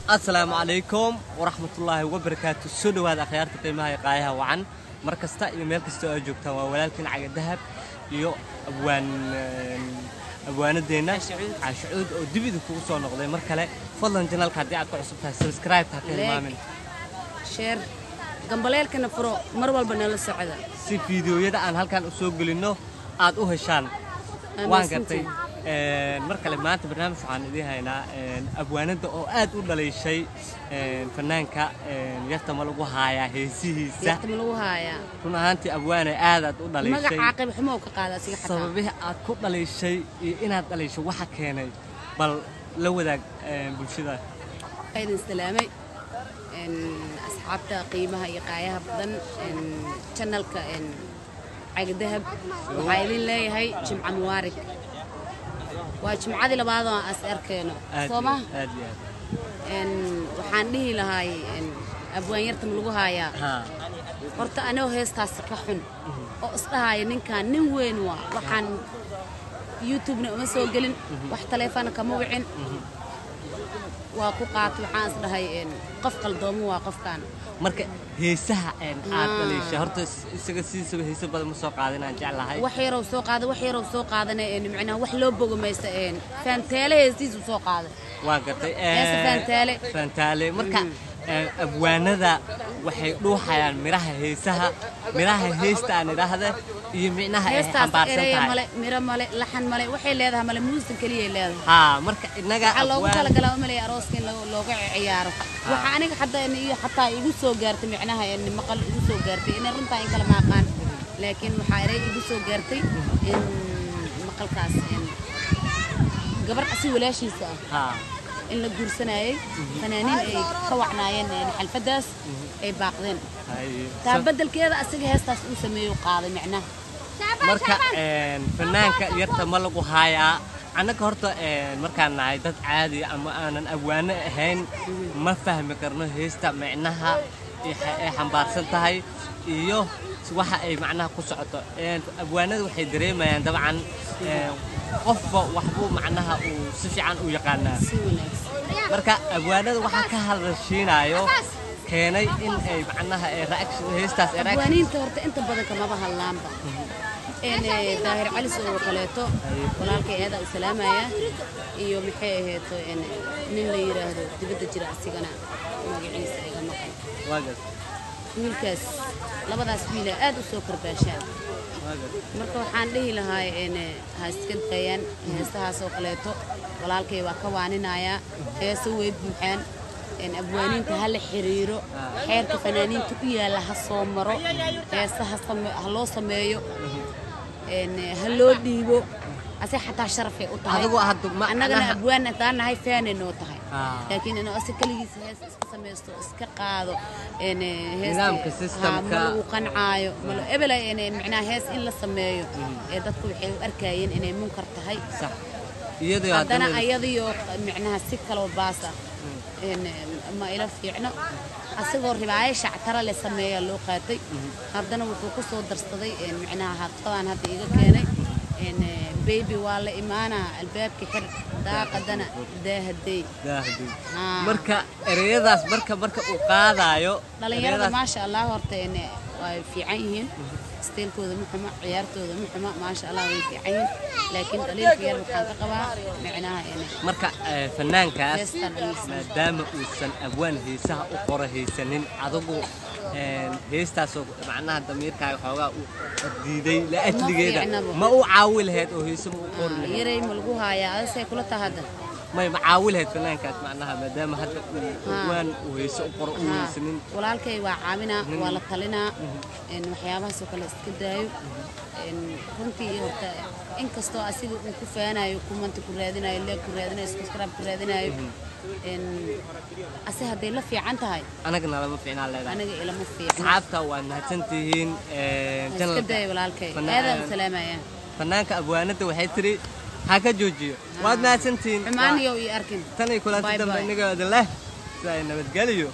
السلام عليكم ورحمة الله وبركاته. سودو هذا خيارات قيمها يقايها وعن مركز تأي ميل كستو أجوبتها ولكن على الذهب يو أبوان الدينا عشعود ودبي ذكوسو نقضي مركلة فضلا جنال كادي عطوا عصبتها سبسكرايب هكذا مامن شير قنبليل كنا فرو مروال بنال السعادة سي فيديو يدا عن هالكان أسوق لإنه عاد هشان وان قرتي مركلة ما أنت برنامج عن إيديها هنا أبوان الدو أد ولا لي شيء فنان كا يحتملوا هايا هيسي يحتملوا هايا كنا أنت أبوان أد ولا لي شيء ما عاقب حموك قاعدة سيح سببه أكون لي شيء إن هذا لي شيء واحد كان بل لو ذاك بالشدة أيضا سلامي إن أصحابته قيمها يقايها بدن إن channel كإن عقد ذهب وعايلين لي هاي جمعة موارك وجمعة دي لبعضها أسأر كانوا صومه إن وحنيه لهاي إن أبوان يرتملوها يا قرت أنا وهيس تاسكحن أصلها يعني كان نوين وحن يوتيوب نمسوا قلنا واحتلافنا كموعين وقوقات وحانس لهاي إن قف قلدهم وقف كان marka heesaha aad dhaleeshay horta isaga siisaba heesa badan ma soo qaadin aan jeclahay wax yar oo soo qaadana macnaha wax loo bogomaysta fantaale heesiisu soo qaaday waa gatay fantaale marka abwaanada waxay dhuuxayaan miraha heesaha miraha heesta aan idhaahdo iyo micnaha ay xambaarsan tahay mira male laxan male waxay leedahay male muusic kaliya leedahay marka inaga loogu kala galaa malay arooskin looga ciyaaro waxa aniga xataa igu soo gaartay micnaha maqal igu soo gaartay in runtaa in kala maaqaan laakiin waxa ay igu soo gaartay in maqalkaas gabar asi walaashiisa in la guursanayay fanaaniin ay ka wacnaayeen xalfadaas ay baaqdeen taa beddelkeeda asiga heestaas uu sameeyo qaaday micnaha marka fanaanka yarta ma lagu haayaa anaka horta markaan nahay dad caadi ama aanan abwaano ahayn ma fahmi karno heesta micnaha ay xambaarsan tahay iyo waxa ay macnaha ku socoto abwaanadu waxay dareemayaan dabcan qofba waxbuu macnaha uu si fiican u yaqaanaa marka abwaanadu waxa ka hadashiinayo keenay in ay macnaha reaction heestaas abwaaniinta horta inta badan kama bahalaanba daahir cali soo kaleeto walaalkay aada u salaamaya iyo maxay aheeto nin la yiraahdo dibadda jira asigana magaciisa iga maqan wiilkaas labadaas wiil aad u soo karbaashaan marka waxaan dhihi lahaa ha iska dayaan heestahaas oo kaleeto walaalkay waa ka waaninaya heeso way buuxaan abwaaniinta ha la xiriiro xeerka fanaaniinta u yaala ha soo maro heesaha ha loo sameeyo ha loo dhiibo ase xataa sharafay u tahay annagana abwaan intaan nahay faanay noo tahay laakiin inuu ase kaligiis hees iska samaysto iska qaado nidaamka systemka lagu qancaayo malo ebela macnaha hees in la sameeyo dadku waxay u arkayeen inay munkar tahay sax haddana ayadoo macnaha si kale oo baasa ma ila fiicno asagoo ribaaya shactara la sameeyaa loo qaatay haddana wuxuu ku soo darsaday macnaha hadqadan hadda iga keenay baby waa la imaanaa albaabka xir daaqadana daahaday marka ereyadaas marka uu qaadayo dhalinyarada maasha Allah horta way fiican yihiin steelkooda muxuma ciyaartooda muxuma maasha Allah way fiican yihiin laakiin dhaliilka yar waxaan ka qabaa macnaha marka fanaankaas maadaama uusan abwaan heesaha u qoro heesanin adigu heestaas macnaha damiirkaaga xoogaa u diiday la ajligeeda ma u caawi lahayd oo heeso u qori lahayd yaray ma lagu haayaa adasay kula tahada ما عاول هاد فنانكاس معناها ما دام هذا وان وهيس قرؤ سنين walaalkay waa caawina waa la talina waxyaabahaas oo kale iska daayo runtii horta inkastoo asiga uu ku faanayo kumanti ku raadinayo leeg ku raadinayo subscribe ku raadinayo ase haday la fiican tahay anagana lama fiicnaa leedahay anaga ilama fiicna asxaabta waa mahadsantihiin iska daayo walaalkay aad u salaamaya fanaanka abwaanada waxay tiri هاكا جوجيو واد ناسنتين عمانيو يأركن تاني كلها تدم إنك هذا له زي نبت قليو